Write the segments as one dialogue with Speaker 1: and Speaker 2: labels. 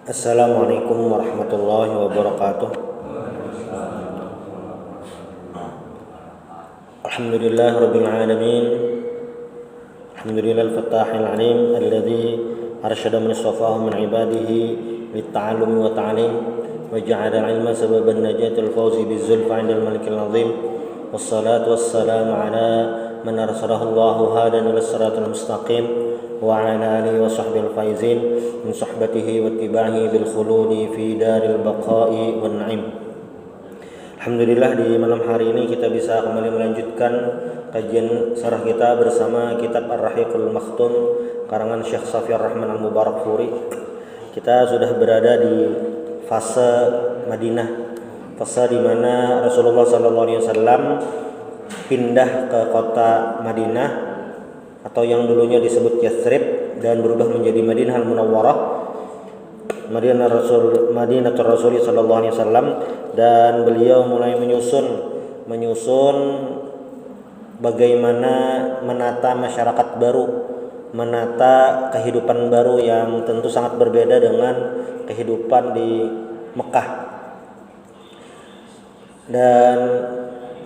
Speaker 1: Assalamualaikum warahmatullahi wabarakatuh. Alhamdulillah rabbil alamin. Alhamdulillahil fattahil alim alladzi arsyada man istafahu min ibadihi lit-ta'allumi wa ta'lim wa ja'ala al-'ilma sababan najatil fawzi biz-zulfa 'indal malikil 'azim. Wassalatu wassalamu ala man arsalahu Allahu hadan ila siratal mustaqim wa ala alihi wa sahbihi al-faizin min suhbatihi wa ittiba'ihi bil khuludi fi daril baqa'i wan na'im. Alhamdulillah di malam hari ini kita bisa kembali melanjutkan kajian syarah kita bersama kitab Ar-Rahiqul Makhtum karangan Syekh Shafiyur Rahman Al-Mubarakfuri. Kita sudah berada di fase Madinah, fase di mana Rasulullah SAW pindah ke kota Madinah atau yang dulunya disebut Yathrib dan berubah menjadi Madinah Al-Munawwarah, Madinatul Rasul sallallahu alaihi wasallam, dan beliau mulai menyusun bagaimana menata masyarakat baru, menata kehidupan baru yang tentu sangat berbeda dengan kehidupan di Mekah. Dan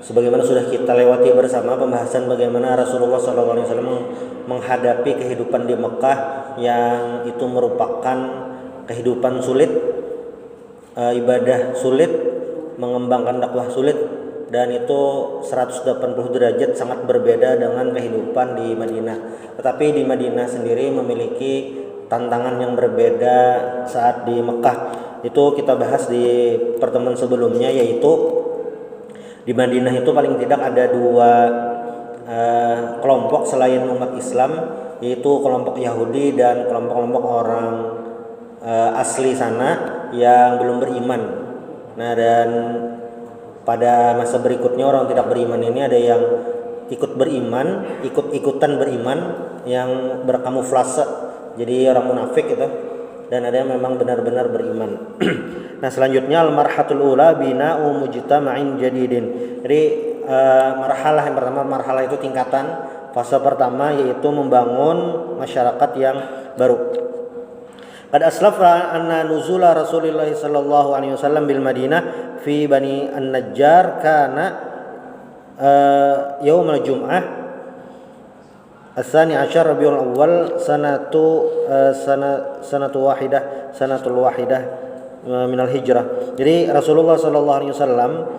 Speaker 1: sebagaimana sudah kita lewati bersama pembahasan bagaimana Rasulullah sallallahu alaihi wasallam menghadapi kehidupan di Mekah yang itu merupakan kehidupan sulit, ibadah sulit, mengembangkan dakwah sulit, dan itu 180 derajat sangat berbeda dengan kehidupan di Madinah. Tetapi di Madinah sendiri memiliki tantangan yang berbeda saat di Mekah. Itu kita bahas di pertemuan sebelumnya, yaitu di Madinah itu paling tidak ada dua kelompok selain umat Islam, yaitu kelompok Yahudi dan kelompok-kelompok orang asli sana yang belum beriman. Nah, dan pada masa berikutnya orang tidak beriman ini ada yang ikut-ikutan beriman, yang berkamuflase jadi orang munafik itu, dan ada yang memang benar-benar beriman. Nah, selanjutnya al-marhatul ula bina'u mujtama'in jadidin. Jadi marhalah yang pertama, marhalah itu tingkatan, fase pertama yaitu membangun masyarakat yang baru. Qad aslafa anna nuzula Rasulullah sallallahu alaihi wasallam bil Madinah fi Bani An-Najjar kana yaum al-Jum'ah As-Sani Asyar Rabiul Awal sanatul wahidah minal hijrah. Jadi Rasulullah sallallahu alaihi wasallam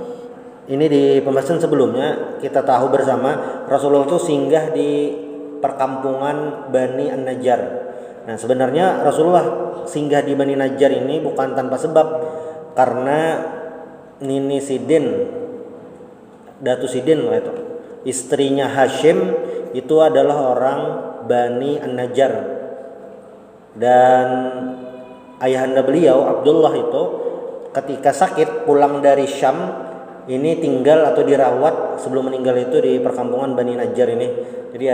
Speaker 1: ini di pembahasan sebelumnya kita tahu bersama Rasulullah itu singgah di perkampungan Bani An-Najjar. Nah, sebenarnya Rasulullah singgah di Bani Najjar ini bukan tanpa sebab, karena Nini Sidin, Datu Sidin itu, istrinya Hashim itu adalah orang Bani An-Najjar, dan ayahanda beliau Abdullah itu ketika sakit pulang dari Syam ini tinggal atau dirawat sebelum meninggal itu di perkampungan Bani Najjar ini. Jadi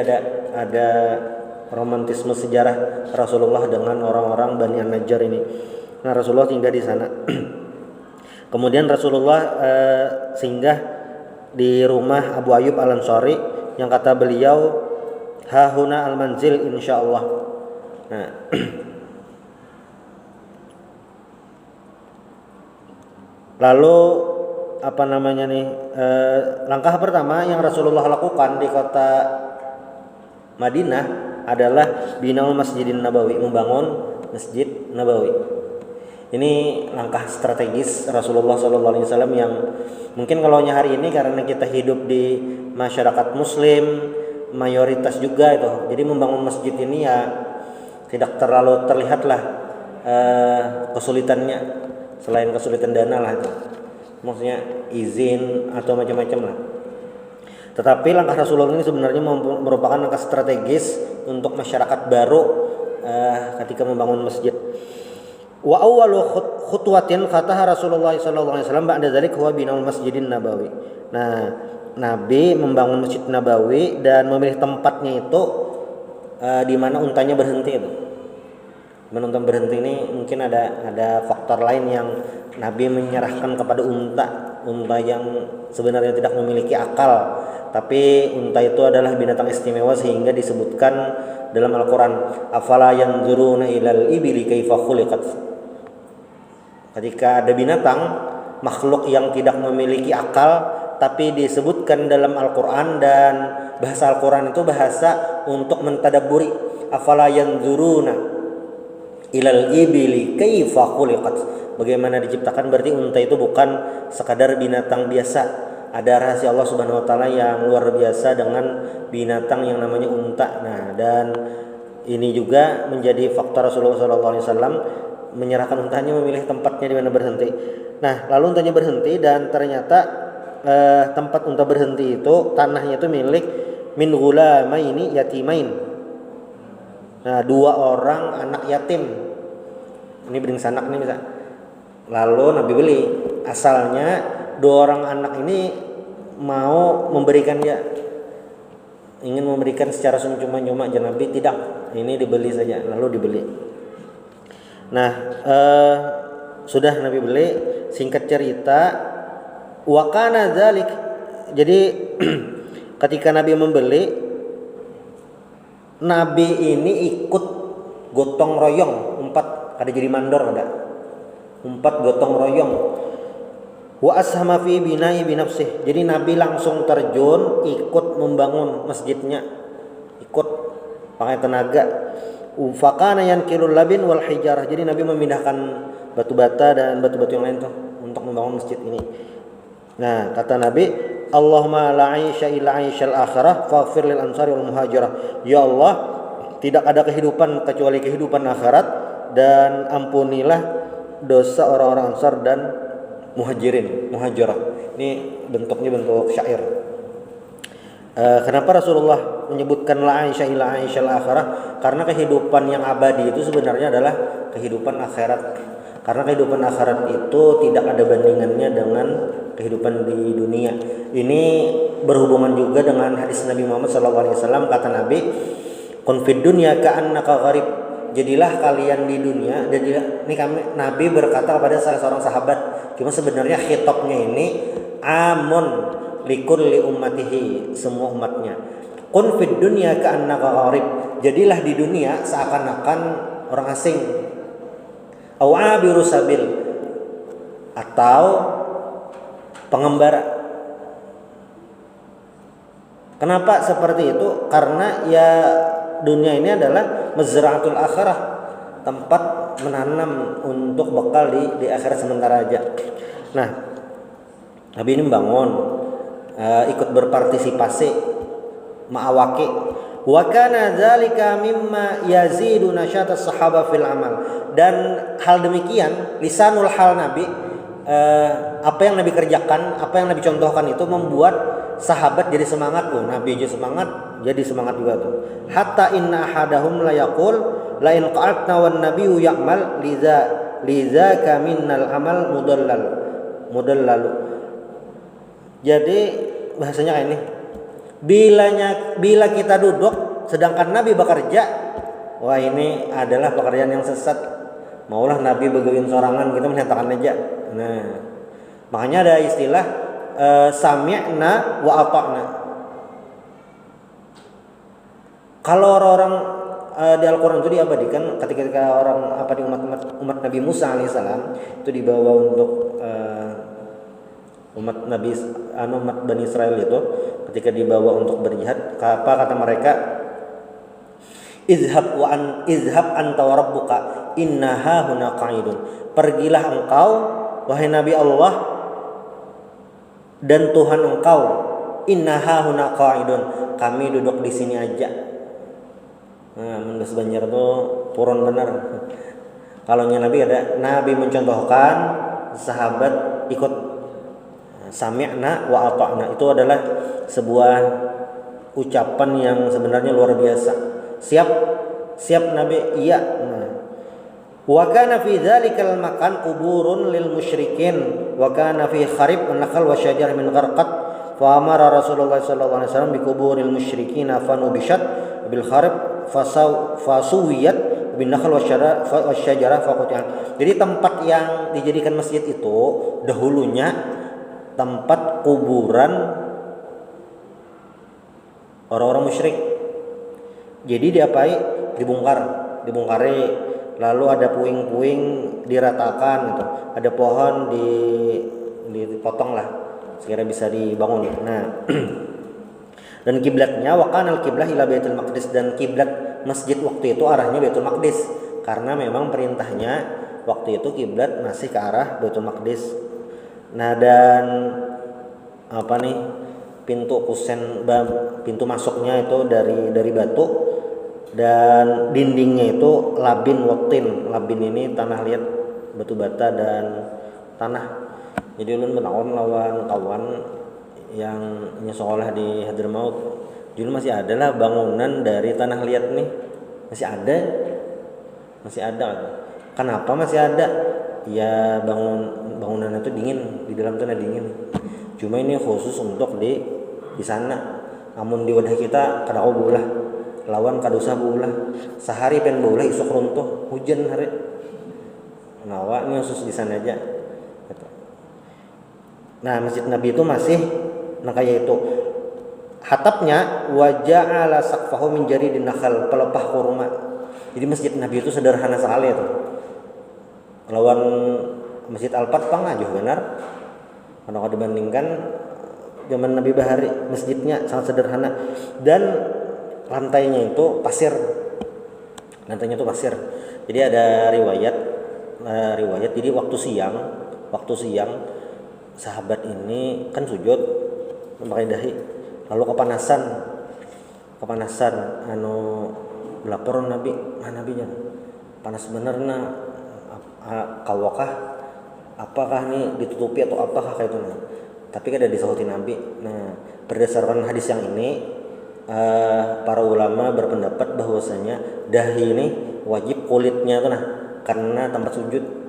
Speaker 1: ada romantisme sejarah Rasulullah dengan orang-orang Bani An-Najjar ini. Nah, Rasulullah tinggal di sana. Kemudian Rasulullah singgah di rumah Abu Ayyub Al-Ansari yang kata beliau hahuna al-manzil insyaallah. Nah, lalu langkah pertama yang Rasulullah lakukan di kota Madinah adalah binaul Masjidin Nabawi, membangun Masjid Nabawi. Ini langkah strategis Rasulullah SAW yang mungkin kalau hari ini karena kita hidup di masyarakat Muslim mayoritas juga itu, jadi membangun masjid ini ya tidak terlalu terlihatlah kesulitannya, selain kesulitan dana lah itu, maksudnya izin atau macam-macam lah. Tetapi langkah Rasulullah ini sebenarnya merupakan langkah strategis untuk masyarakat baru ketika membangun masjid. Wa awwalu khutwatin kata Rasulullah sallallahu alaihi wasallam ba'da dzalik huwa binaul Masjidin Nabawi. Nah, Nabi membangun Masjid Nabawi dan memilih tempatnya itu di mana untanya berhenti itu. Unta berhenti ini mungkin ada faktor lain yang Nabi menyerahkan kepada unta yang sebenarnya tidak memiliki akal, tapi unta itu adalah binatang istimewa sehingga disebutkan dalam Al-Quran, afala yanzuruna ilal ibili kaifa khuliqat. Ketika ada binatang, makhluk yang tidak memiliki akal, tapi disebutkan dalam Al-Quran, dan bahasa Al-Quran itu bahasa untuk mentadabburi. Afala yanzuruna ilal ibili kaifa khuliqat. Bagaimana diciptakan, berarti unta itu bukan sekadar binatang biasa. Ada rahasia Allah Subhanahu wa taala yang luar biasa dengan binatang yang namanya unta. Nah, dan ini juga menjadi faktor Rasulullah SAW menyerahkan untanya, memilih tempatnya di mana berhenti. Nah, lalu untanya berhenti, dan ternyata tempat unta berhenti itu tanahnya itu milik min ghulamaini yatimain. Nah, 2 orang anak yatim. Ini beringsanak nih bisa. Lalu Nabi beli. Asalnya 2 orang anak ini mau memberikan dia, ingin memberikan secara cuma-cuma, Nabi tidak. Ini dibeli saja, lalu dibeli. Nah, sudah Nabi beli. Singkat cerita, wa kana dzalik, jadi ketika Nabi membeli, Nabi ini ikut gotong royong, 4 ada jadi mandor, ada 4 gotong royong. Wa ashama fi bina'i bi nafsih, jadi Nabi langsung terjun ikut membangun masjidnya, ikut pakai tenaga. Fakana yankilul labin wal hijarah, jadi Nabi memindahkan batu bata dan batu-batu yang lain tuh untuk membangun masjid ini. Nah, kata Nabi, Allahumma la 'aisha illa 'aishal akhirah faghfir lil ansari wal muhajirat. Ya Allah, tidak ada kehidupan kecuali kehidupan akhirat, dan ampunilah dosa orang-orang Ansar dan muhajirah. Ini bentuknya bentuk syair. Kenapa Rasulullah menyebutkan la 'aisha illa 'aishal akhirah? Karena kehidupan yang abadi itu sebenarnya adalah kehidupan akhirat. Karena kehidupan akhirat itu tidak ada bandingannya dengan kehidupan di dunia. Ini berhubungan juga dengan hadis Nabi Muhammad SAW. Kata Nabi, kun fid dunya ka'annaka gharib. Jadilah kalian di dunia. Ini Nabi berkata kepada salah seorang sahabat. Cuma sebenarnya khitabnya ini amun likulli ummatihi, semua umatnya. Kun fid dunya ka'annaka gharib. Jadilah di dunia seakan-akan orang asing. Aw abiru sabil, atau pengembara. Kenapa seperti itu? Karena ya dunia ini adalah mazra'atul akhirah, tempat menanam untuk bekal di akhirat sementara aja. Nah, Nabi ini membangun, ikut berpartisipasi, ma'awaki. Wa kana dzalika mimma yazidu nasyata sahaba fil amal. Dan hal demikian, lisanul hal Nabi, apa yang Nabi kerjakan, apa yang Nabi contohkan itu membuat sahabat jadi semangat. Nabi aja semangat, jadi semangat juga tuh. Hatta inna ahadahum la yaqul la in qa'atna wan nabiyyu ya'mal liza kaminnal amal mudallalu. Jadi bahasanya kayak ini. Bila kita duduk sedangkan Nabi bekerja, wah ini adalah pekerjaan yang sesat. Maulah Nabi begawan sorangan, kita menyatakan aja. Nah, makanya ada istilah sami'na wa ata'na. Kalau orang-orang di Al-Quran itu diabadikan ketika orang di umat Nabi Musa alaihissalam itu dibawa untuk umat Bani Israel itu ketika dibawa untuk berjihad, apa kata mereka? Izhab anta wa rabbuka innaha huna qa'idun. Pergilah engkau wahai Nabi Allah dan Tuhan engkau, innaha huna qa'idun, kami duduk di sini aja. Nah, menurut Banjar tuh purun benar. Kalau Nabi mencontohkan, sahabat ikut. Sami'na wa ata'na itu adalah sebuah ucapan yang sebenarnya luar biasa. Siap Nabi, iya. Wa kana fi dzalikal makan kuburun lil musyrikin wa kana fi kharib an-nakhl wa syajar min gharqat fa amara Rasulullah sallallahu alaihi wasallam bi kuburil musyrikin fanubishat bil kharib fasuwiyat bin nakhl wa syajara faquti'at. Jadi tempat yang dijadikan masjid itu dahulunya tempat kuburan orang-orang musyrik. Jadi diapai? Dibongkari, lalu ada puing-puing diratakan gitu, ada pohon dipotong lah sekira bisa dibangun. Nah, dan kiblatnya waqanal kiblah ila Baitul Maqdis, dan kiblat masjid waktu itu arahnya Baitul Maqdis karena memang perintahnya waktu itu kiblat masih ke arah Baitul Maqdis. Nah, dan apa nih, pintu masuknya itu dari batu, dan dindingnya itu labin watin. Labin ini tanah liat, batu bata dan tanah. Jadi ulun menaon lawan kawan yang nyekolah di Hadramaut, dulu masih ada lah bangunan dari tanah liat nih, masih ada. Kenapa masih ada? Ya bangunan itu dingin, di dalam tanah dingin. Cuma ini khusus untuk di sana. Namun di wadah kita kada bulah, lawan kadosa bulah. Sehari pen bulah isuk runtuh, hujan hari. Nawa ini khusus di sana aja. Nah, Masjid Nabi itu masih kayak itu. Hatapnya waja'ala saqfahu min jaridin nakhal, pelepah kurma. Jadi Masjid Nabi itu sederhana sekali itu. Lawan Masjid Al-Fath pangaju benar. Kalau dibandingkan zaman Nabi Bahari, masjidnya sangat sederhana dan lantainya itu pasir. Jadi ada riwayat. Jadi waktu siang sahabat ini kan sujud memakai dahi, lalu kepanasan lapor Nabi, Nabinya panas bener kawakah, apakah nih ditutupi atau apakah kayak itu tapi kada disauti Nabi. Nah, berdasarkan hadis yang ini para ulama berpendapat bahwasanya dahi ini wajib kulitnya tuh karena tempat sujud.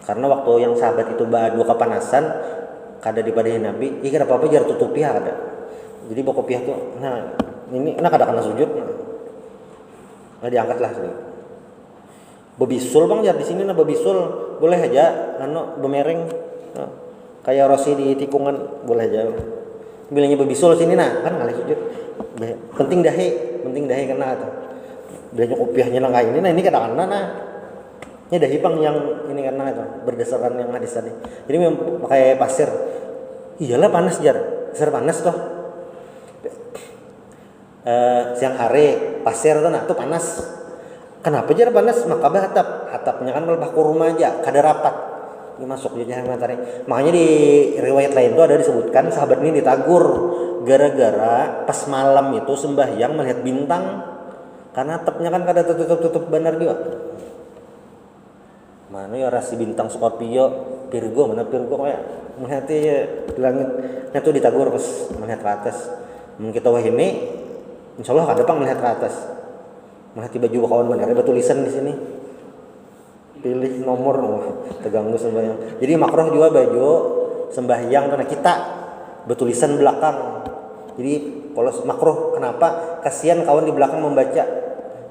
Speaker 1: Karena waktu yang sahabat itu badu kepanasan kada dipadahi Nabi, ih kada apa-apa jar tutupi ada. Jadi bawa kopiah tuh, ini kada kena sujud. Nah, diangkat lah sini. Bebisul bang jar di sini bebisul boleh aja, bemereng. Kayak Rosi di tikungan boleh aja. Bilangnya bebisul sini kan ngalih sujud. Penting dahi kena tuh. Bilangnya kopiahnya lah ini, ini kada kena Ini dahi bang yang ini karena itu berdasarkan yang hadis tadi. Jadi memang pakai pasir. Iyalah panas jar, pasir panas toh. Siang hari pasir tuh panas. Kenapa jar panas? Maka hatapnya kan kalau kurma aja, kada rapat. Ini masuk aja materi. Makanya di riwayat lain tuh ada disebutkan sahabat ini ditagur gara-gara pas malam itu sembahyang melihat bintang, karena atapnya kan kada tutup benar juga. Mana ya rasi bintang Scorpio, Virgo kayak melihat di langit. Nah tuh ditagur pas melihat ke atas. Kita wah ini, insyaallah kada pang melihat ke atas. Melihat di baju kawan benar ada tulisan di sini. Pilih nomor, terganggu sembahyang. Jadi makruh juga baju sembahyang karena kita bertulisan belakang. Jadi polos makruh. Kenapa? Kasihan kawan di belakang membaca.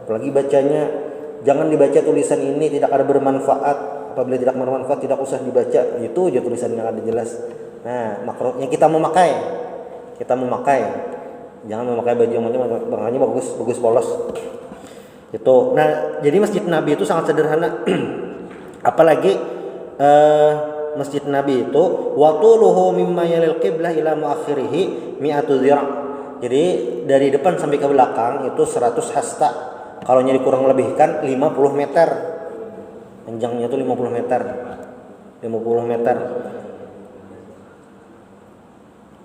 Speaker 1: Apalagi bacanya jangan dibaca tulisan ini, tidak ada bermanfaat. Apabila tidak bermanfaat tidak usah dibaca. Itu aja tulisannya ada jelas. Nah, makruh yang kita memakai. Jangan memakai baju yang macam bagus polos. Itu. Nah, jadi Masjid Nabi itu sangat sederhana. Apalagi Masjid Nabi itu watuluhu mimma yalil qiblah ila muakhirih mi'atu zira'. Jadi dari depan sampai ke belakang itu 100 hasta. Kalau nyari kurang lebihkan 50 meter. Panjangnya itu 50 meter.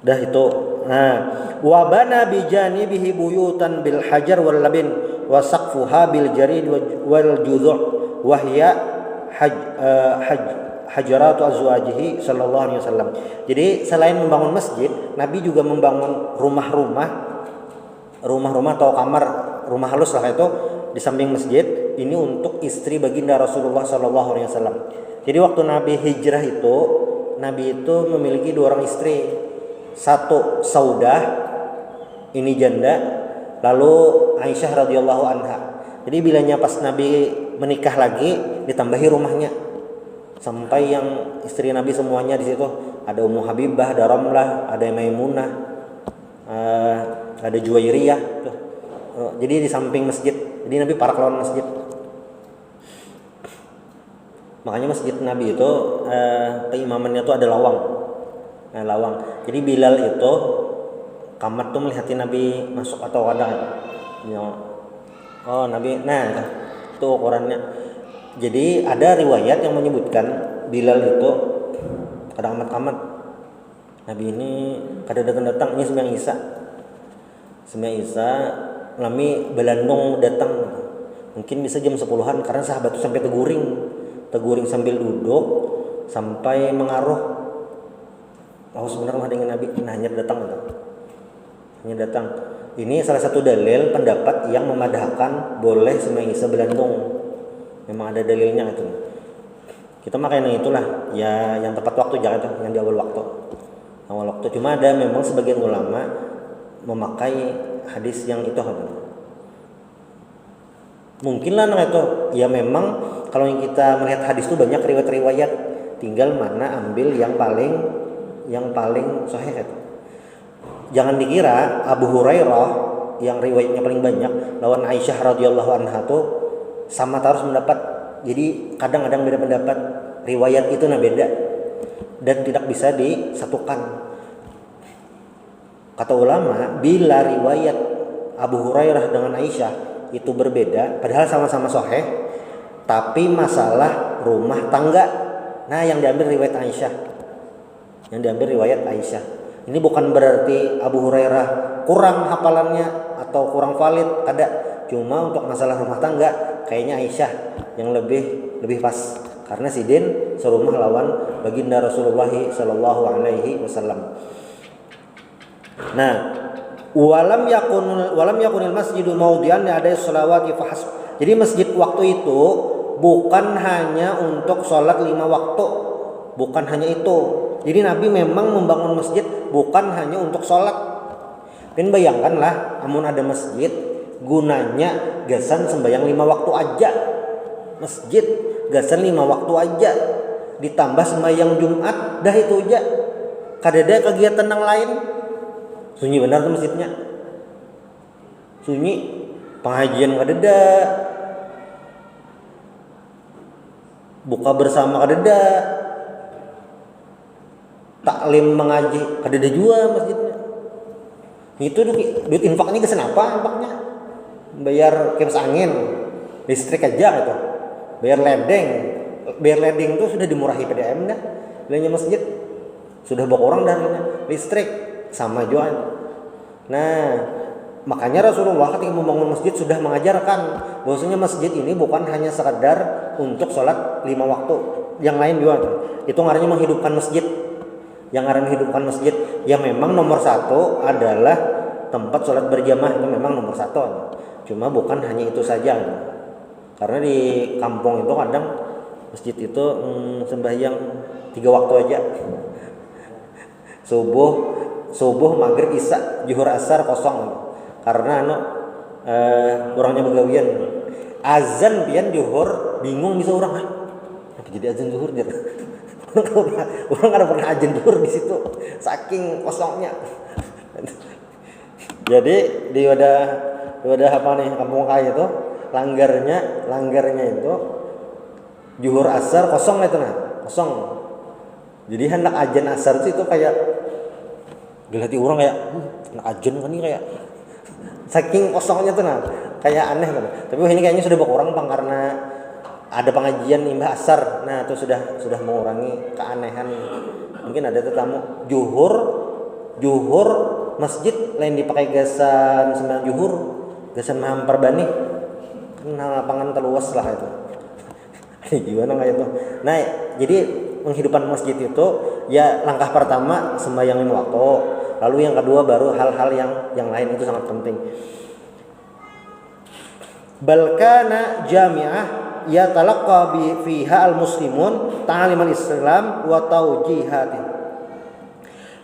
Speaker 1: Dah itu. Nah, wa bana bi janibihi buyutan bil hajar wal labin wa saqfuha bil jarid wal judhu' wa hiya hajaratu azwajihi sallallahu alaihi wasallam. Jadi selain membangun masjid, Nabi juga membangun rumah-rumah atau kamar, rumah halus lah itu di samping masjid ini untuk istri baginda Rasulullah sallallahu alaihi wasallam. Jadi waktu Nabi hijrah itu, Nabi itu memiliki 2 orang istri. Satu Saudah, ini janda, lalu Aisyah radhiyallahu anha. Jadi bilanya pas Nabi menikah lagi ditambahi rumahnya. Sampai yang istri Nabi semuanya di situ, ada Ummu Habibah, ada Ramlah, ada Maimunah, ada Juwairiyah tuh. Jadi di samping masjid. Jadi Nabi parak lawan masjid. Makanya masjid Nabi itu keimamannya itu ada lawang. Nah, lawang. Jadi Bilal itu kamar tuh melihatin Nabi masuk atau kadang oh Nabi, nah itu ukurannya. Jadi ada riwayat yang menyebutkan Bilal itu kadang amat Nabi ini kada datang ini sembahyang Isya lami belandong datang mungkin bisa jam 10-an karena sahabat itu sampai teguring sambil duduk sampai mengaruh sebenarnya dengan Nabi hanya datang. Ini salah satu dalil pendapat yang memadahkan boleh sembahyang Isya belandong. Memang ada dalilnya itu. Kita makanya itulah ya yang tepat waktu jangan itu yang di awal waktu. Cuma ada memang sebagian ulama memakai hadis yang itu. Mungkin lah itu ya memang kalau yang kita melihat hadis itu banyak riwayat-riwayat, tinggal mana ambil yang paling sahih itu. Jangan dikira Abu Hurairah yang riwayatnya paling banyak lawan Aisyah radhiyallahu anha tuh sama terus mendapat. Jadi kadang-kadang beda pendapat, riwayat itu beda dan tidak bisa disatukan. Kata ulama, bila riwayat Abu Hurairah dengan Aisyah itu berbeda, padahal sama-sama sahih, tapi masalah rumah tangga. Nah, yang diambil riwayat Aisyah. Ini bukan berarti Abu Hurairah kurang hafalannya atau kurang valid, ada. Cuma untuk masalah rumah tangga kayaknya Aisyah yang lebih pas karena sidin serumah lawan baginda Rasulullah sallallahu alaihi wasallam. Nah, walam yakunil masjidu maudhi'an ada sholawati fahasb. Jadi masjid waktu itu bukan hanya untuk sholat 5 waktu, bukan hanya itu. Jadi Nabi memang membangun masjid bukan hanya untuk sholat. Dan bayangkanlah, amun ada masjid gunanya gasan sembahyang 5 waktu aja. Masjid gasan 5 waktu aja. Ditambah sembahyang Jumat, dah itu aja. Kadada kegiatan yang lain. Sunyi benar tuh masjidnya. Sunyi, pengajian kadada. Buka bersama kadada. Taklim mengaji kadada juga masjidnya. Itu duit infaknya ke apa infaknya? Bayar kipas angin, listrik aja gitu. Bayar ledeng tuh sudah dimurahi PDM dah. Bilangnya masjid sudah berkurang dari listrik sama juga. Nah, makanya Rasulullah ketika membangun masjid sudah mengajarkan bahwasanya masjid ini bukan hanya sekedar untuk sholat 5 waktu, yang lain juga. Itu artinya menghidupkan masjid. Yang akan menghidupkan masjid yang memang nomor 1 adalah tempat sholat berjamaah, itu memang nomor 1. Cuma bukan hanya itu saja. Karena di kampung itu kadang masjid itu sembahyang 3 waktu aja. Subuh, maghrib, isya, zuhur, asar kosong. Karena kurangnya begawian. Azan pian zuhur bingung bisa orang. Jadi azan zuhur gitu. Orang ada pernah azan zuhur di situ saking kosongnya. Jadi di wadah apa nih kampung kaya itu langgarnya itu zuhur asar kosong itu kosong. Jadi hendak azan asar itu kayak dilihat orang kayak hendak azan kan ini kayak saking kosongnya tuh kayak aneh kan. Tapi ini kayaknya sudah berkurang karena ada pengajian imbah asar. Nah, itu sudah mengurangi keanehan. Mungkin ada tetamu juhur masjid lain dipakai gasan sembahyang juhur, gasan mahampar bani. Kan lapangan terluas lah itu. Gimana kayak itu. Nah, jadi menghidupkan masjid itu ya langkah pertama sembahyang 5 waktu. Lalu yang kedua baru hal-hal yang lain itu sangat penting. Balkana jami'ah ya talaqqa fiha al-muslimun ta'limal Islam wa tawjihati.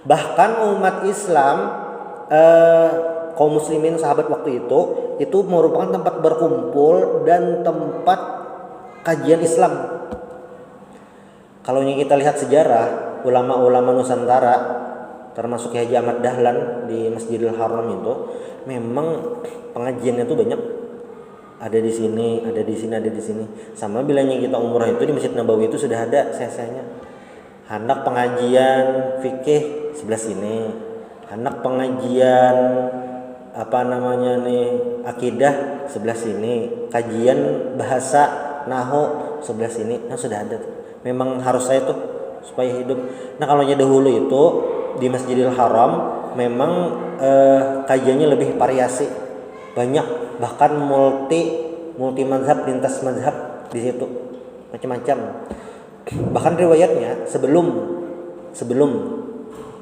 Speaker 1: Bahkan umat Islam kaum muslimin sahabat waktu itu merupakan tempat berkumpul dan tempat kajian Islam. Kalau kita lihat sejarah ulama-ulama Nusantara termasuk Haji Ahmad Dahlan di Masjidil Haram itu memang pengajiannya itu banyak. ada di sini, ada di sini, ada di sini. Sama bilangnya kita umrah itu di Masjid Nabawi itu sudah ada CC-nya. Hendak pengajian fikih sebelah sini. Hendak pengajian apa namanya nih akidah sebelah sini. Kajian bahasa nahwu sebelah sini. Nah sudah ada tuh. Memang harus saya tuh supaya hidup. Nah kalau dahulu itu di Masjidil Haram memang kajiannya lebih variasi, banyak, bahkan multi mazhab, lintas mazhab di situ, macam-macam. Bahkan riwayatnya sebelum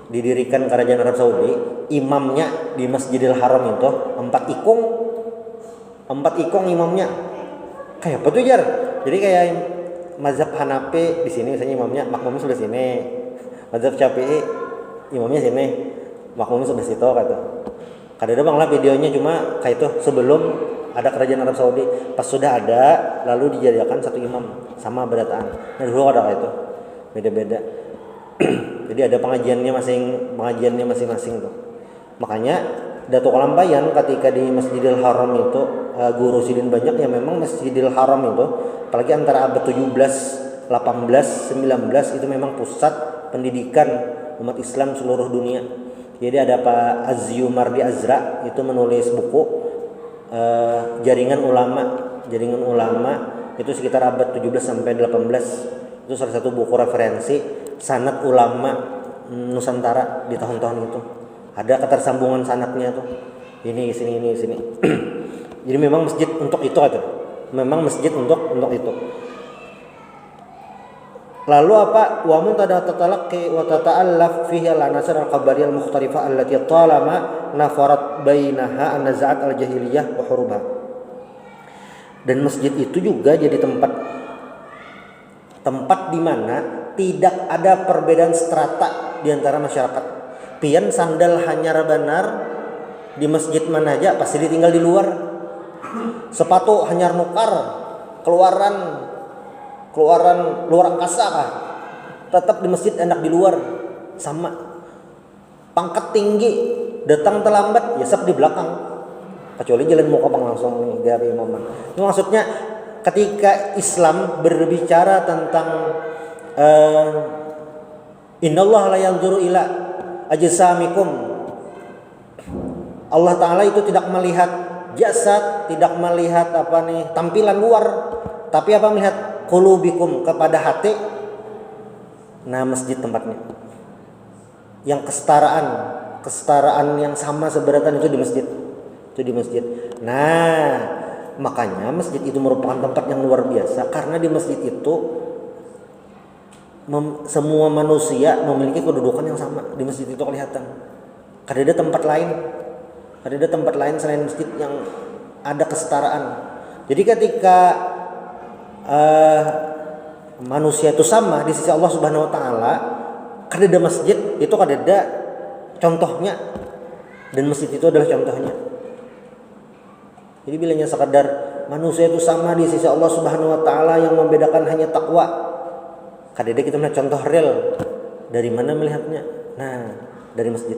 Speaker 1: didirikan kerajaan Arab Saudi, imamnya di Masjidil Haram itu 4 ikong imamnya. Kayak apa tuh Jar? Jadi kayak mazhab Hanafi di sini misalnya imamnya, makmumnya sebelah sini. Mazhab Syafi'i imamnya sini, makmumnya sebelah situ kata. Kadang-kadang bang lah videonya cuma kayak itu sebelum ada kerajaan Arab Saudi. Pas sudah ada lalu dijadikan satu imam sama berataan. Nah dulu ada kayak itu beda-beda. Jadi ada pengajiannya masing-masing tuh. Makanya Datuk Kalampayan ketika di Masjidil Haram itu guru sidin banyak ya memang Masjidil Haram itu apalagi antara abad 17, 18, 19 itu memang pusat pendidikan umat Islam seluruh dunia. Jadi ada Pak Azyumardi Azra itu menulis buku jaringan ulama itu sekitar abad 17 sampai 18. Itu salah satu buku referensi sanad ulama Nusantara di tahun-tahun itu. Ada ketersambungan sanadnya tuh. Ini sini. Jadi memang masjid untuk itu aja. Memang masjid untuk itu. Lalu apa? Wa muntada tatalaqi wa tata'allaf fihi al-anasir al-qabariyah al-mukhtalifah allati talama nafarat bainaha an-naz'at al-jahiliyah wa hurubha. Dan masjid itu juga jadi tempat di mana tidak ada perbedaan strata di antara masyarakat. Pian sandal hanyar benar di masjid mana aja pasti ditinggal di luar. Sepatu hanyar nukar keluaran luar angkasa kah? Tetap di masjid enak di luar sama. Pangkat tinggi datang terlambat ya sep di belakang. Kecuali jalan muka bang langsung nih dari imaman. Itu maksudnya ketika Islam berbicara tentang innallaha la yanzuru ila ajsamikum. Allah Ta'ala itu tidak melihat jasad, tidak melihat tampilan luar, tapi melihat qulubikum, kepada hati. Nah, masjid tempatnya. Yang kesetaraan yang sama seberatan itu di masjid. Nah, makanya masjid itu merupakan tempat yang luar biasa karena di masjid itu semua manusia memiliki kedudukan yang sama. Di masjid itu kelihatan. Ada tempat lain selain masjid yang ada kesetaraan. Jadi ketika manusia itu sama di sisi Allah Subhanahu wa taala, kadeda masjid itu kadeda contohnya, dan masjid itu adalah contohnya. Jadi bilangnya sekadar manusia itu sama di sisi Allah Subhanahu wa taala, yang membedakan hanya takwa. Kadeda kita melihat contoh real. Dari mana melihatnya? Nah, dari masjid.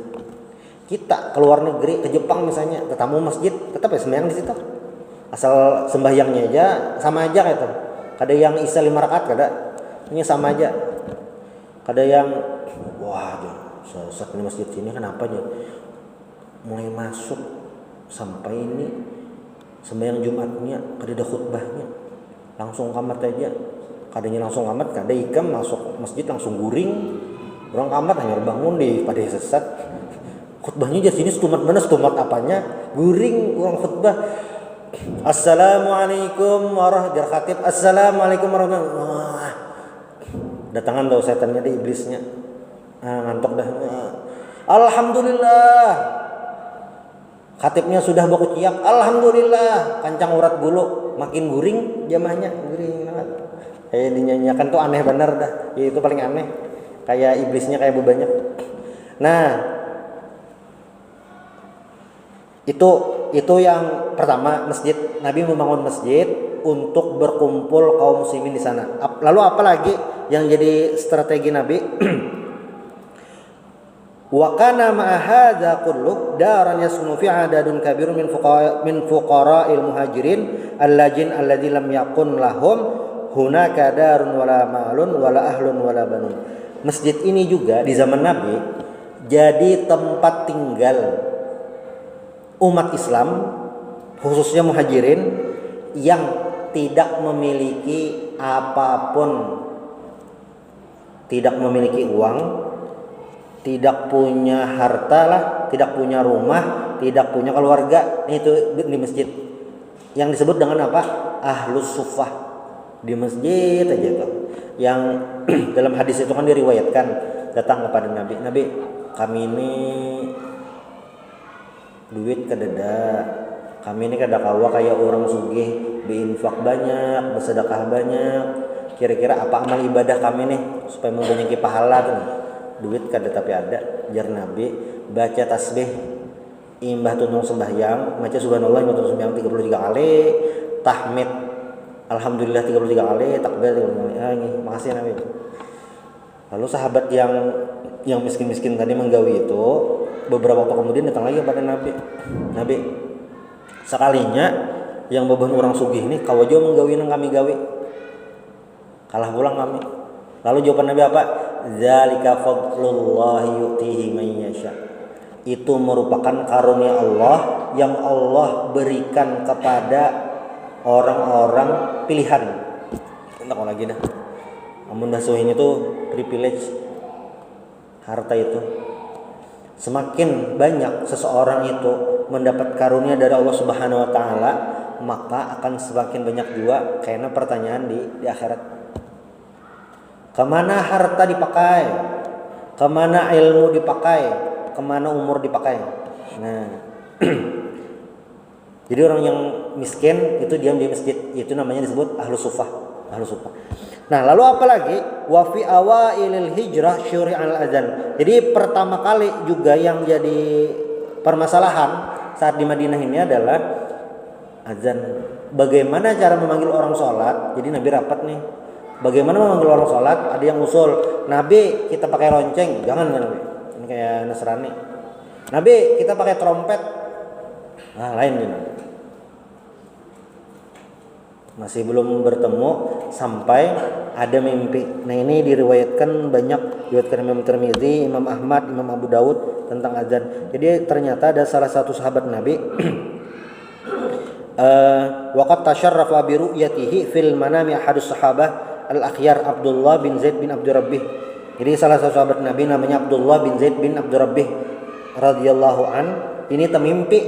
Speaker 1: Kita ke luar negeri, ke Jepang misalnya, ketemu masjid, tetap ya sembahyang di situ. Asal sembahyangnya aja sama aja gitu. Kada yang isya 5 rakaat kada. Ini sama aja. Kada yang wah, sesat di masjid sini kenapa aja? Mulai masuk sampai ini sembahyang Jumatnya kada ada khutbahnya. Langsung kamat aja. Kadanya langsung kamat, kada ikam masuk masjid langsung guring. Orang kamat hanya bangun di pada sesat. Khutbahnya di sini stumat apanya? Guring orang khutbah. Assalamualaikum warahmatullahi wabarakatuh. Assalamualaikum warahmatullahi wabarakatuh. Datangan tau setannya di iblisnya. Ngantuk dah. Alhamdulillah. Khatibnya sudah berkuciak. Alhamdulillah. Kancang urat bulu makin guring jamaahnya, guring banget. Kayak dinyanyikan tuh aneh bener dah. Ya itu paling aneh. Kayak iblisnya kayak bebanyak. Nah, itu yang pertama, masjid. Nabi membangun masjid untuk berkumpul kaum muslimin di sana. Lalu apa lagi yang jadi strategi Nabi? Wa kana ma'a hadza kullu daran yasunu fi adadun kabirun min fuqara'il muhajirin allajin alladzi lam yakun lahum hunaka darun wala malun wala ahlun wala banun. Masjid ini juga di zaman Nabi jadi tempat tinggal umat Islam khususnya muhajirin yang tidak memiliki apapun, tidak memiliki uang, tidak punya harta lah, tidak punya rumah, tidak punya keluarga. Itu di masjid yang disebut dengan apa? Ahlus Suffah. Di masjid aja tuh. Yang dalam hadis itu kan diriwayatkan datang kepada Nabi, Nabi kami ini duit kadada, kami ini kada kawa kayak orang sugih, berinfak banyak, bersedekah banyak. Kira-kira apa amal ibadah kami nih supaya mempunyai pahala tuh? Duit kada tapi ada, jar Nabi baca tasbih imbah tuntung sembahyang, baca subhanallah imbah tuntung sembahyang 33 kali, tahmid alhamdulillah 33 kali, takbir 33 kali. Ini makasih Nabi. Lalu sahabat yang miskin-miskin tadi menggawi itu beberapa waktu kemudian datang lagi kepada Nabi. Nabi, sekalinya yang beban orang sugih ini kau aja menggawi nang kami gawi, kalah pulang kami. Lalu jawaban Nabi apa? Dzalika fadlullahi yu'tihi man yasha. Itu merupakan karunia Allah yang Allah berikan kepada orang-orang pilihan. Entar lagi dah. Amun basuhin itu privilege harta itu. Semakin banyak seseorang itu mendapat karunia dari Allah Subhanahu wa taala, maka akan semakin banyak juga kayaknya pertanyaan di akhirat. Kemana harta dipakai? Kemana ilmu dipakai? Kemana umur dipakai? Nah, jadi orang yang miskin itu diam di masjid, itu namanya disebut ahlus suffah. Ahlus suffah. Nah, lalu apa lagi? Wa fi awailil hijrah syuri'al adzan. Jadi pertama kali juga yang jadi permasalahan saat di Madinah ini adalah azan. Bagaimana cara memanggil orang sholat? Jadi Nabi rapat nih. Bagaimana memanggil orang sholat? Ada yang usul, Nabi kita pakai lonceng, jangan kan Nabi? Ini kayak Nasrani. Nabi kita pakai trompet, nah lain nih. Masih belum bertemu sampai ada mimpi. Nah ini diriwayatkan banyak, diriwayatkan Imam Tirmidzi, Imam Ahmad, Imam Abu Daud tentang azan. Jadi ternyata ada salah satu sahabat Nabi waqad tasyarrafa bi ru'yatihi fil manami ahadus sahabah Al-Akhyar Abdullah bin Zaid bin Abdurrabbih. Jadi salah satu sahabat Nabi namanya Abdullah bin Zaid bin Abdurrabbih radhiyallahu an, ini temimpi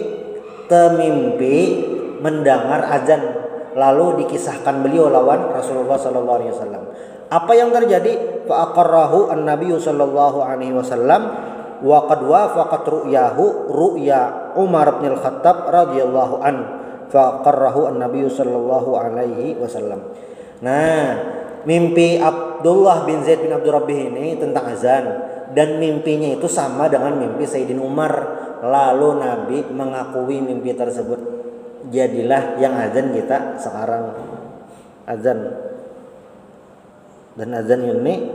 Speaker 1: mendengar azan, lalu dikisahkan beliau lawan Rasulullah sallallahu alaihi wasallam. Apa yang terjadi? Fa aqarrahu an-nabiy sallallahu alaihi wasallam wa qad wafaqat ru'yahu ru'ya Umar bin Al-Khattab radhiyallahu an. Fa aqarrahu an-nabiy sallallahu alaihi wasallam. Nah, mimpi Abdullah bin Zaid bin Abdurrabbih ini tentang azan, dan mimpinya itu sama dengan mimpi Sayyidina Umar. Lalu Nabi mengakui mimpi tersebut. Jadilah yang azan kita sekarang, azan. Dan azan ini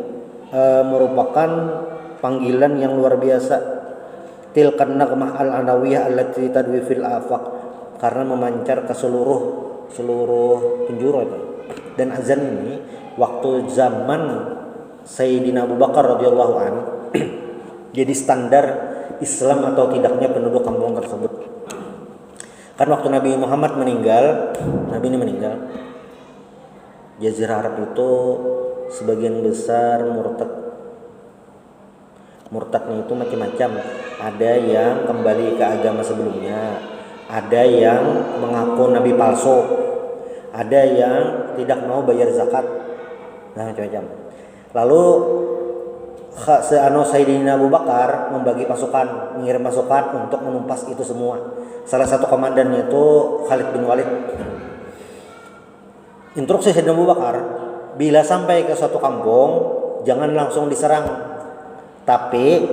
Speaker 1: merupakan panggilan yang luar biasa. Tilkan nagmah al-anawiyah allati tadwi fil afaq, karena memancar ke seluruh penjuru itu. Dan azan ini waktu zaman Sayyidina Abu Bakar radhiyallahu an jadi standar Islam atau tidaknya penduduk kampung tersebut. Kan waktu Nabi Muhammad meninggal, Nabi ini meninggal, Jazirah Arab itu sebagian besar murtad. Murtadnya itu macam-macam. Ada yang kembali ke agama sebelumnya, ada yang mengaku nabi palsu, ada yang tidak mau bayar zakat. Nah, macam-macam. Lalu Sayyidina Abu Bakar membagi pasukan, mengirim pasukan untuk menumpas itu semua. Salah satu komandannya itu Khalid bin Walid. Instruksi Sayyidina Abu Bakar, bila sampai ke suatu kampung jangan langsung diserang, tapi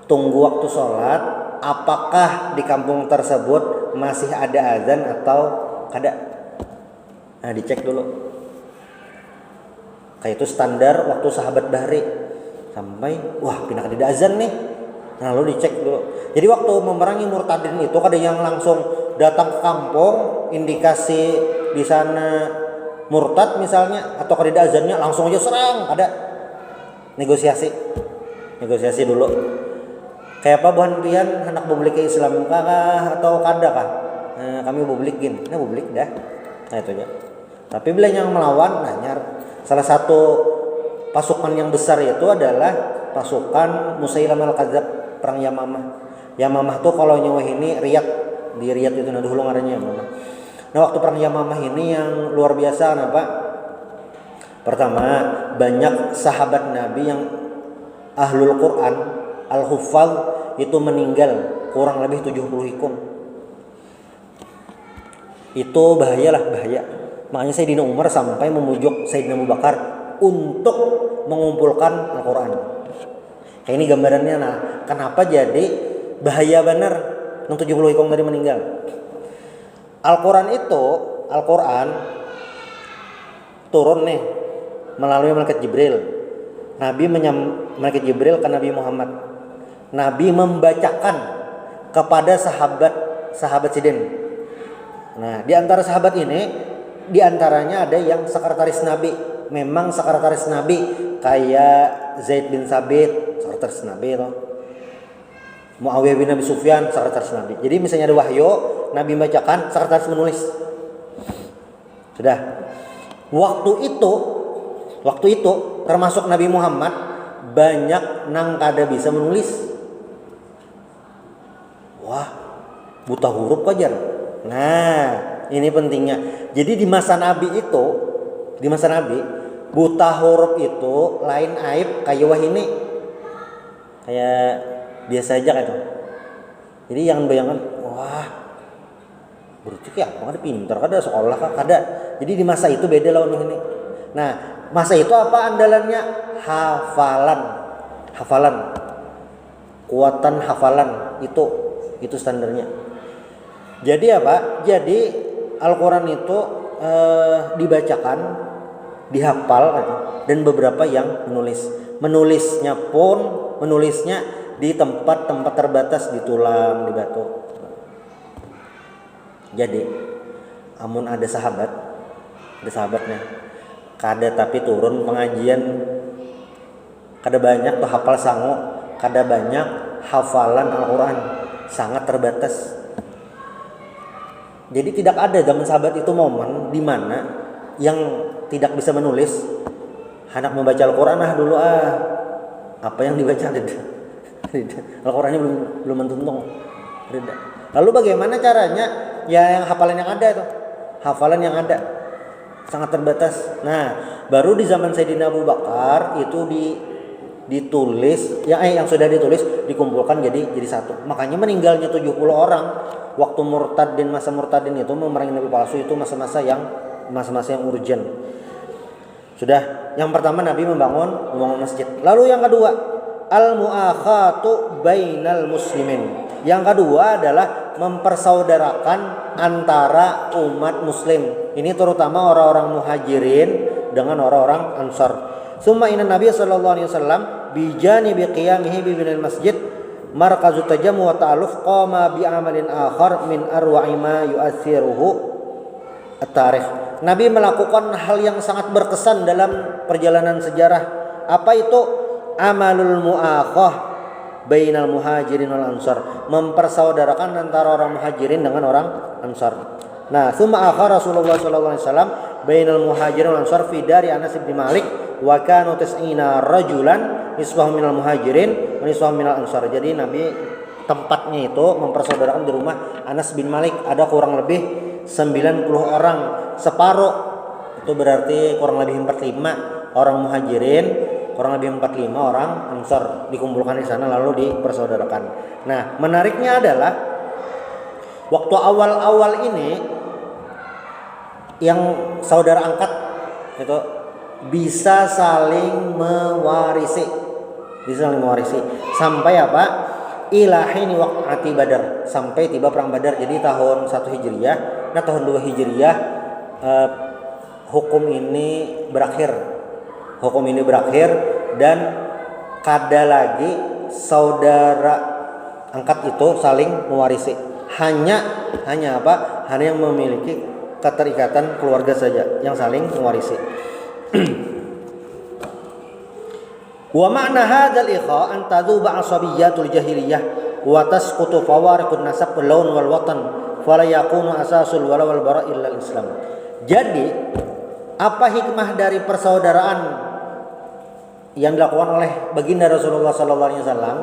Speaker 1: tunggu waktu sholat, apakah di kampung tersebut masih ada azan atau kada. Nah, dicek dulu. Kayak itu standar waktu sahabat Bahri. Sampai wah pindah ke azan nih. Nah, lalu dicek dulu. Jadi waktu memerangi murtadin itu ada yang langsung datang ke kampung, indikasi di sana murtad misalnya atau kada azannya langsung aja serang, ada negosiasi dulu. Kayak apa buhan pian hendak publik ke Islam kah atau kada kah? Nah, kami publikin. Nah, publik dah. Nah, itu aja. Tapi bila yang melawan nanyar salah satu pasukan yang besar itu adalah pasukan Musailamah al-Kadzdzab, perang Yamamah. Yamamah tuh kalau nyawa ini Riyadh, di Riyadh itu nah dulu ngarannya Yamamah. Nah, waktu perang Yamamah ini yang luar biasa kenapa? Pertama, banyak sahabat Nabi yang ahlul Quran, al-Huffaz itu meninggal, kurang lebih 70 hikum. Itu bahaya. Makanya Sayyidina Umar sampai memujuk Sayyidina Abu Bakar untuk mengumpulkan Al-Quran. Kayak ini gambarannya. Nah, kenapa jadi bahaya benar yang 70 hikum tadi meninggal? Al-Quran turun nih melalui malaikat Jibril. Malaikat Jibril ke Nabi Muhammad. Nabi membacakan kepada sahabat sidin. Nah, di antara sahabat ini, di antaranya ada yang sekretaris Nabi. Memang sekretaris Nabi kayak Zaid bin Sabit, sekretaris Nabi itu. Muawiyah bin Abi Sufyan, sekretaris Nabi. Jadi misalnya ada wahyu, Nabi membacakan, sekretaris menulis. Sudah. Waktu itu termasuk Nabi Muhammad banyak nang kada bisa menulis. Wah, buta huruf wajar. Nah, ini pentingnya. Jadi di masa Nabi buta huruf itu lain aib kayak wah ini. Kayak biasa aja kan. Jadi yang bayangan, wah, berarti ya ada pintar, kada sekolah kada. Jadi di masa itu beda lawan ini. Nah, masa itu apa andalannya? Hafalan. Kuatan hafalan itu standarnya. Jadi apa? Jadi Al-Quran itu dibacakan, dihafal dan beberapa yang menulisnya di tempat-tempat terbatas, di tulang, di batu. Jadi amun ada sahabatnya kada tapi turun pengajian kada banyak tuh hafal sangu, kada banyak hafalan Al-Quran, sangat terbatas. Jadi tidak ada zaman sahabat itu momen di mana yang tidak bisa menulis hendak membaca Al-Quran dulu apa yang dibaca Al-Qurannya belum mentuntung. Lalu bagaimana caranya? Ya yang hafalan yang ada sangat terbatas. Nah, baru di zaman Sayyidina Abu Bakar itu ditulis yang sudah ditulis dikumpulkan jadi satu. Makanya meninggalnya 70 orang waktu masa murtadin itu memerangi Nabi palsu itu masa-masa yang urgen. Sudah, yang pertama Nabi membangun masjid. Lalu yang kedua, al-mu'akhatu bainal muslimin. Yang kedua adalah mempersaudarakan antara umat muslim. Ini terutama orang-orang muhajirin dengan orang-orang ansar. Summa inna Nabi sallallahu alaihi wasallam bijanibi qiyamihi bi binal masjid markazu tajamu wa ta'aluf qama bi amalin akhar min arwa'i ma yu'athiruhu at-tarikh. Nabi melakukan hal yang sangat berkesan dalam perjalanan sejarah. Apa itu? Amalul mu'akhah bainal muhajirin wal ansar, mempersaudarakan antara orang muhajirin dengan orang ansar. Nah, summa akhar Rasulullah sallallahu alaihi wasallam bainal muhajirin wal ansar fi dari Anas bin Malik wa kanu tis'ina rajulan nisbahum minal muhajirin wa nisbahum minal ansar. Jadi Nabi tempatnya itu mempersaudarakan di rumah Anas bin Malik, ada kurang lebih 90 orang, separuh itu berarti kurang lebih 45 orang muhajirin, kurang lebih 45 orang ansar dikumpulkan di sana lalu dipersaudarakan. Nah, menariknya adalah waktu awal-awal ini yang saudara angkat itu bisa saling mewarisi sampai apa? Ilahini waqati Badar, sampai tiba perang Badar. Jadi tahun 1 Hijriah, nah tahun 2 Hijriah hukum ini berakhir dan kada lagi saudara angkat itu saling mewarisi. Hanya apa? Hanya yang memiliki keterikatan keluarga saja yang saling mewarisi. Wa ma'na hadzal ikha an tadhuba asabiyatul jahiliyah wa tasqutu fawariqun nasab wal laun wal watan fala yakunu asasul wala wal bara illa al-islam. Jadi, apa hikmah dari persaudaraan yang dilakukan oleh baginda Rasulullah sallallahu alaihi wasallam?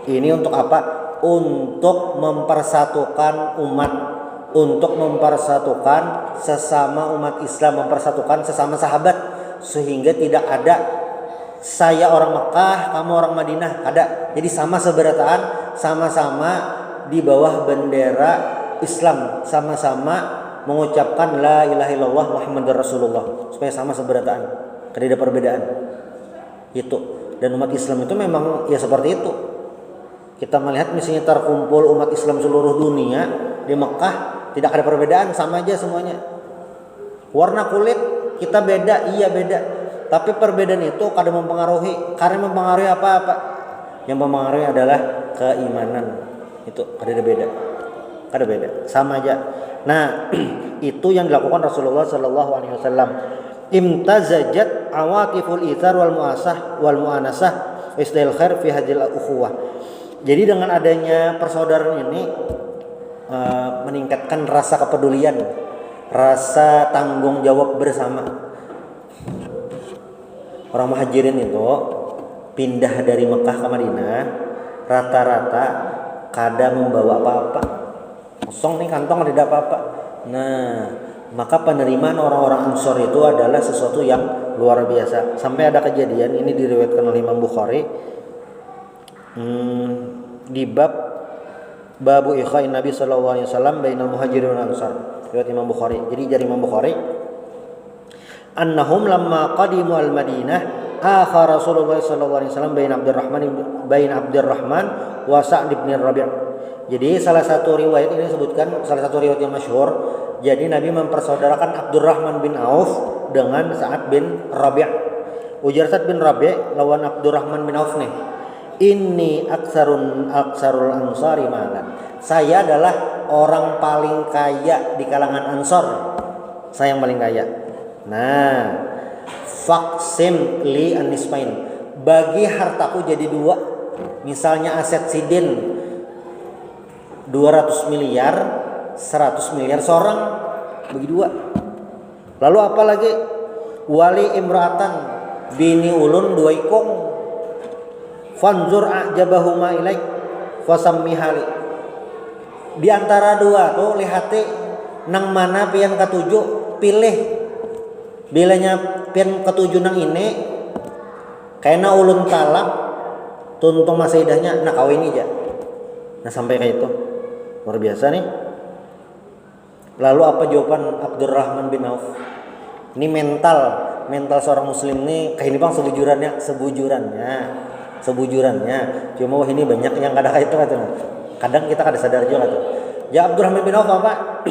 Speaker 1: Ini untuk apa? Untuk mempersatukan umat, untuk mempersatukan sesama umat Islam, mempersatukan sesama sahabat, sehingga tidak ada saya orang Mekah, kamu orang Madinah, ada. Jadi sama seberataan, sama-sama di bawah bendera Islam, sama-sama mengucapkan la ilaha illallah Muhammadur Rasulullah, supaya sama seberataan, tidak ada perbedaan. Itu. Dan umat Islam itu memang ya seperti itu. Kita melihat misalnya terkumpul umat Islam seluruh dunia di Mekah, tidak ada perbedaan, sama aja semuanya. Warna kulit kita beda, iya beda. Tapi perbedaan itu kadang mempengaruhi. Karena mempengaruhi apa-apa? Yang mempengaruhi adalah keimanan. Itu kada beda. Kada beda, sama aja. Nah, itu yang dilakukan Rasulullah sallallahu alaihi wasallam. Imtazajat awatiful ithar wal muasah wal muanasah istil khair fi hadhil ukhuwah. Jadi dengan adanya persaudaraan ini meningkatkan rasa kepedulian, rasa tanggung jawab bersama. Orang muhajirin itu pindah dari Mekah ke Madinah rata-rata kada membawa apa-apa, kosong nih kantong, tidak apa-apa. Nah, maka penerimaan orang-orang Ansor itu adalah sesuatu yang luar biasa. Sampai ada kejadian, ini diriwayatkan oleh Imam Bukhari di babu ikhain Nabi sallallahu alaihi wasallam bainal muhajirin wal ansar, riwayat Imam Bukhari. Jadi dari Imam Bukhari, annahum lamma qadimu al-Madinah akha Rasulullah sallallahu alaihi wasallam bain Abdurrahman wa Sa'd bin Rabi'. Jadi salah satu riwayat ini disebutkan, salah satu riwayat yang masyhur, jadi Nabi mempersaudarakan Abdurrahman bin Auf dengan Sa'ad bin Rabi'. Ujar Sa'ad bin Rabi' lawan Abdurrahman bin Auf nih, inni aksarul ansari malan. Saya adalah orang paling kaya di kalangan Ansor. Saya yang paling kaya. Nah, faksim li anismain, bagi hartaku jadi dua. Misalnya aset Sidin 200 miliar, 100 miliar seorang, bagi dua. Lalu apa lagi? Wali imra'atan, bini ulun dua ikong, fanzur a'jabahuma ilaik fasammihali. Di antara dua tuh lihati nang mana pian ketujuh, pilih. Bilanya pian ketujuh nang ini kayaknya ulun talak tuntung masa idahnya nak kawin aja. Nah sampai kayak itu luar biasa nih. Lalu apa jawaban Abdurrahman bin Auf? Ini mental seorang muslim nih kayak ini bang, sebujurnya cuma wah ini banyak yang kadang itu kadang kita kada sadar juga tuh. Ya Abdurrahman bin Auf apa?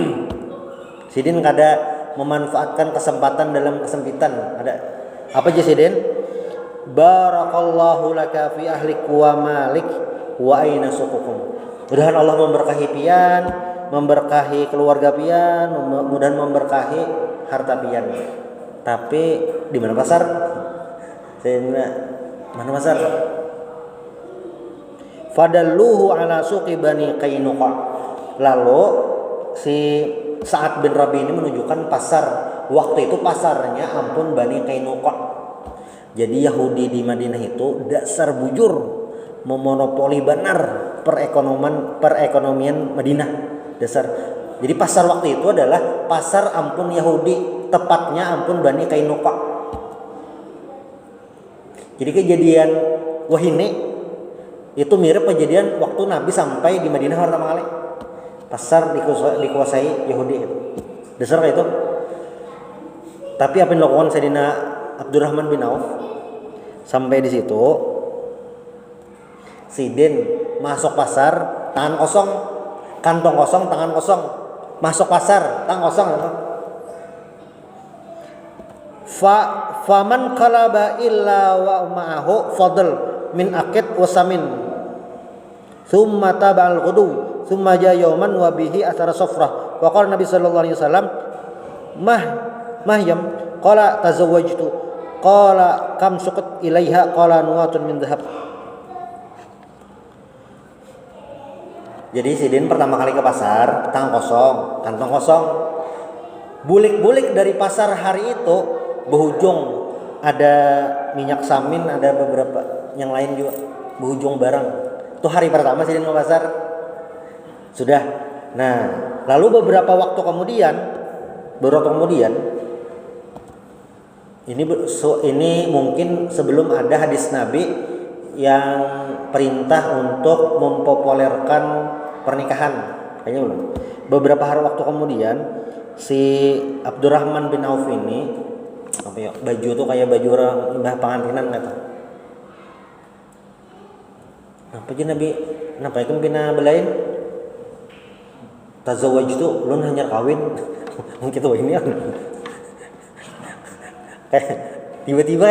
Speaker 1: Sidin kada memanfaatkan kesempatan dalam kesempitan. Ada apa aja Sidin? Barakallahu laka fi ahlik wa malik wa aina sukukum. Mudahan Allah memberkahi pian, memberkahi keluarga pian, mudahan memberkahi harta pian. Tapi di mana pasar? Mana pasar? Fadalluhu ala suqi Bani Qainuqa. Lalu si Sa'ad bin Rabi ini menunjukkan pasar. Waktu itu pasarnya ampun Bani Qainuqa. Jadi Yahudi di Madinah itu dasar bujur, memonopoli benar perekonomian Madinah dasar. Jadi pasar waktu itu adalah pasar ampun Yahudi, tepatnya ampun Bani Qainuqa. Jadi kejadian wahine itu mirip kejadian waktu Nabi sampai di Madinah pertama kali. Pasar dikuasai Yahudi itu. Dasar kayak itu. Tapi apa yang dilakukan Sayyidina Abdurrahman bin Auf? Sampai di situ Sidin masuk pasar tangan kosong, kantong kosong, tangan kosong. Masuk pasar tangan kosong. Faman qalaba illa wa ma'ahu fadl min aqid wa samin. Tsumma taba'al ghudu, tsumma ja yawman wa bihi athara safrah. Wa qala Nabi sallallahu alaihi wasallam, mahyam qala tazawwajtu qala kam suqat ilaiha qala nuwatun min dhahab. Jadi Sidin pertama kali ke pasar, kantong kosong. Bulik-bulik dari pasar hari itu berujung ada minyak samin, ada beberapa yang lain juga berujung barang. Itu hari pertama Sidin ke pasar. Sudah. Nah, lalu beberapa waktu kemudian ini mungkin sebelum ada hadis Nabi yang perintah untuk mempopulerkan pernikahan, kayaknya belum. Beberapa hari waktu kemudian si Abdurrahman bin Auf ini baju tuh kayak baju orang mbah pengantinan kata. Apa aja Nabi nampaikan bina belain tazawwajtu ulun hanya kawin mungkin tuh ini kayak tiba-tiba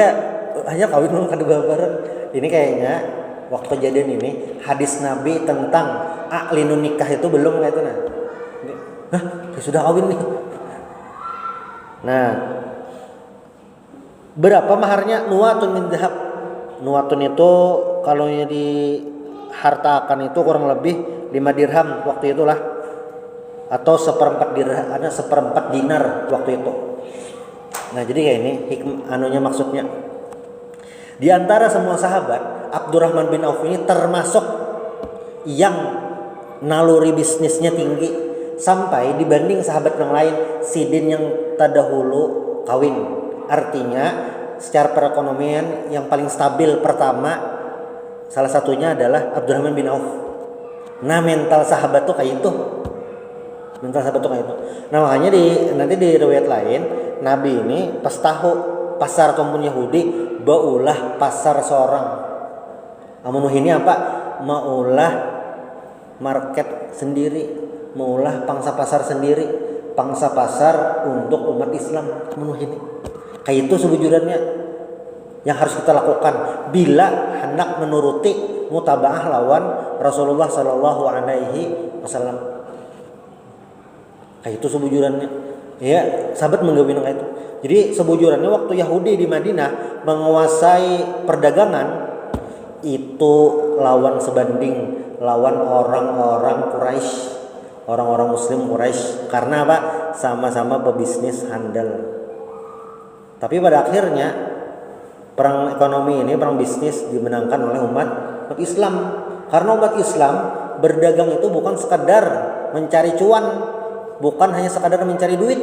Speaker 1: hanya kawin ulun kadua bareng. Ini kayaknya waktu kejadian ini hadis Nabi tentang a'linun nikah itu belum kayak itu nah. Hah, sudah kawin nih. Nah, berapa maharnya? Nuwatun min dhahab. Nuwatun itu kalau di hartakan itu kurang lebih 5 dirham waktu itulah, atau seperempat dinar waktu itu. Nah, jadi kayak ini maksudnya. Di antara semua sahabat, Abdurrahman bin Auf ini termasuk yang naluri bisnisnya tinggi, sampai dibanding sahabat yang lain, Sidin yang terdahulu kawin. Artinya secara perekonomian yang paling stabil pertama salah satunya adalah Abdurrahman bin Auf. Nah, mental sahabat tuh kayak itu. Nah, makanya nanti di riwayat lain Nabi ini pas tahu pasar kaum Yahudi baulah pasar seorang. Amun ini apa? Maulah market sendiri, maulah pangsa pasar sendiri, pangsa pasar untuk umat Islam. Amun ini. Kayak itu sebujurannya yang harus kita lakukan bila hendak menuruti mutabaah lawan Rasulullah sallallahu alaihi wasallam. Kayak itu sebujurannya. Ya, sahabat menggawin kayak itu. Jadi sebujurannya waktu Yahudi di Madinah menguasai perdagangan itu lawan orang-orang Quraisy, orang-orang Muslim Quraisy. Karena apa? Sama-sama pebisnis handal. Tapi pada akhirnya perang ekonomi ini, perang bisnis dimenangkan oleh umat Islam. Karena umat Islam berdagang itu bukan sekadar mencari cuan, bukan hanya sekadar mencari duit,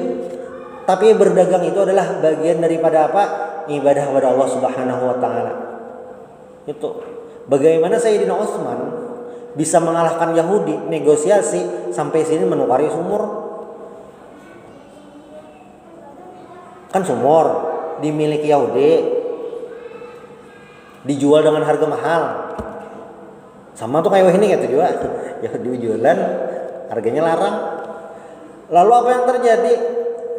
Speaker 1: tapi berdagang itu adalah bagian daripada apa? Ibadah kepada Allah Subhanahu wa taala. Itu. Bagaimana Sayyidina Utsman bisa mengalahkan Yahudi negosiasi sampai sini menukari sumur? Kan sumur dimiliki Yahudi dijual dengan harga mahal. Sama tuh kayak ini gitu juga. Yahudi jualan harganya larang. Lalu apa yang terjadi?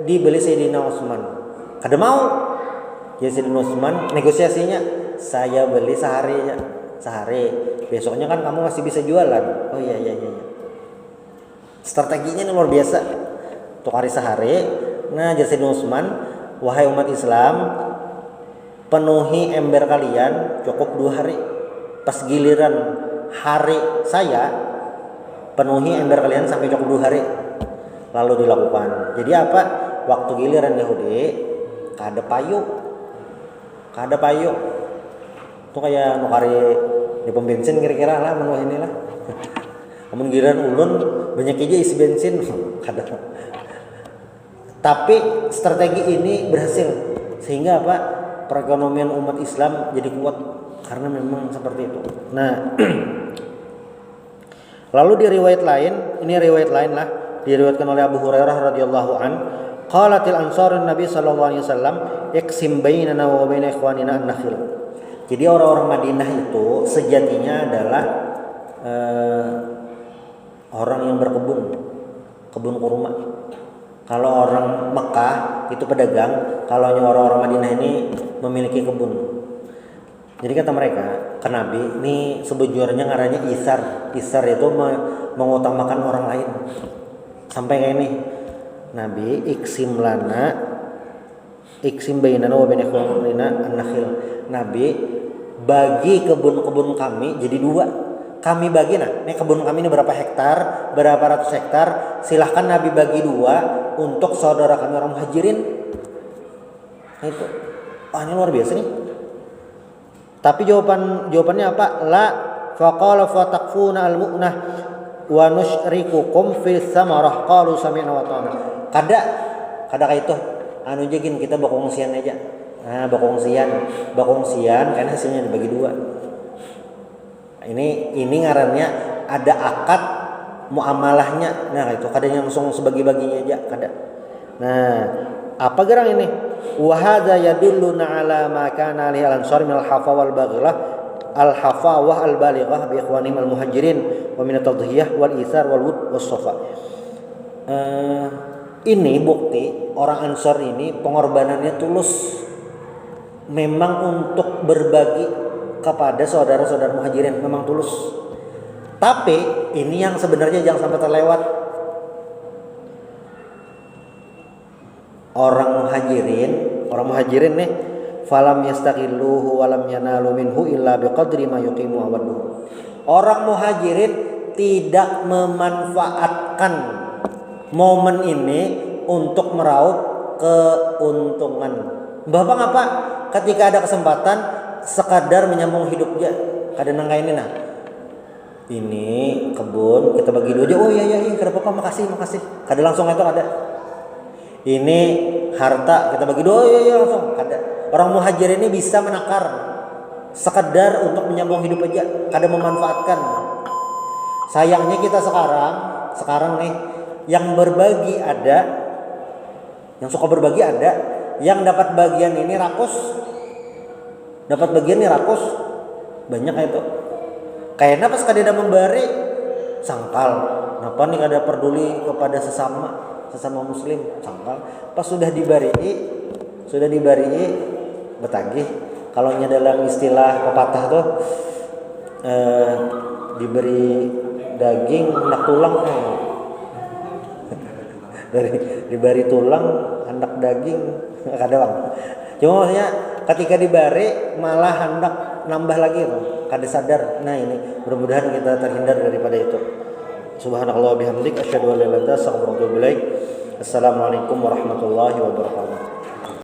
Speaker 1: Dibeli Sayyidina Utsman. Kada mau. Ya Sayyidina Utsman negosiasinya, saya beli sehari. Besoknya kan kamu masih bisa jualan. Oh iya. Strateginya ini luar biasa. Untuk hari sehari. Nah, jadi Sayyidina Utsman, wahai umat Islam, penuhi ember kalian cukup 2 hari. Pas giliran hari saya, penuhi ember kalian sampai cukup 2 hari. Lalu dilakukan. Jadi apa? Waktu giliran Yahudi kada payu. Itu kayak nukari di pom bensin kira-kira lah menuh inilah. Namun giliran ulun banyak aja isi bensin kada. Tapi strategi ini berhasil sehingga apa? Perekonomian umat Islam jadi kuat karena memang seperti itu. Nah, lalu di riwayat lain, diriwayatkan oleh Abu Hurairah radhiyallahu an, qalatil ansarun Nabi sallallahu alaihi wasallam yaksim bainana wa baina ikhwanina an-nakhil. Jadi orang-orang Madinah itu sejatinya adalah orang yang kebun kurma. Kalau orang Mekah itu pedagang, kalau orang-orang Madinah ini memiliki kebun. Jadi kata mereka ke Nabi, ini sebujurnya ngarannya isar. Isar itu mengutamakan orang lain. Sampai kayak ini, Nabi iksim lana, iksim bainana wa bain ikhwanina an-nakhil. Nabi bagi kebun-kebun kami jadi dua. Kami bagi, nah ini kebun kami ini berapa hektar, berapa ratus hektar. Silahkan Nabi bagi dua untuk saudara kami orang muhajirin. Nah itu, ini luar biasa nih. Tapi jawabannya apa? La faqala fatakfuna al-mu'nah wa nusyrikukum fi samarah qalu sami'na wa ata'na. Kada kayak itu. Anu jegin kita bakongsian aja. Nah, bakongsian kan hasilnya dibagi dua. Ini ngarannya ada akad muamalahnya. Nah, itu kadang langsung sebagi-baginya aja kada. Nah, apa gerang ini? Wa hadza yadulluna ala ma kana li al-ansar min al-hafa wal baghilah al-hafa wa al-balighah bi ikhwanihim al-muhajirin wa min at-tadhiyah wal isar wal wud was safa. Ini bukti orang Ansar ini pengorbanannya tulus, memang untuk berbagi kepada saudara-saudara muhajirin, memang tulus. Tapi ini yang sebenarnya jangan sampai terlewat. Orang muhajirin nih, falam yastaqilluhu walam yanalu minhu illa biqadri ma yuqimu awaduhu. Orang muhajirin tidak memanfaatkan momen ini untuk meraup keuntungan. Bapak ngapa? Ketika ada kesempatan sekadar menyambung hidupnya. Kadang kayak ini nah. Ini kebun kita bagi dua aja. Oh iya kenapa Pak? Makasih. Kadang langsung itu ada. Ini harta kita bagi dua, iya langsung ada. Orang muhajir ini bisa menakar sekedar untuk menyambung hidup aja, kadang memanfaatkan. Sayangnya kita sekarang nih yang berbagi ada, yang suka berbagi ada, yang dapat bagian ini rakus, banyak itu. Kayaknya pas kadeda memberi sangkal, kenapa nih kada peduli kepada sesama muslim, sangkal. Pas sudah dibari betagih. Kalau dalam istilah pepatah tuh diberi daging hendak tulang. Diberi tulang hendak daging kada bang. Cuma maksudnya ketika dibari malah hendak nambah lagi kada sadar. Nah ini mudah-mudahan kita terhindar daripada itu. Subhanallah bihamdik asyhadu an la ilaha illa anta astaghfiruka wa atubu ilaik. Assalamualaikum warahmatullahi wabarakatuh.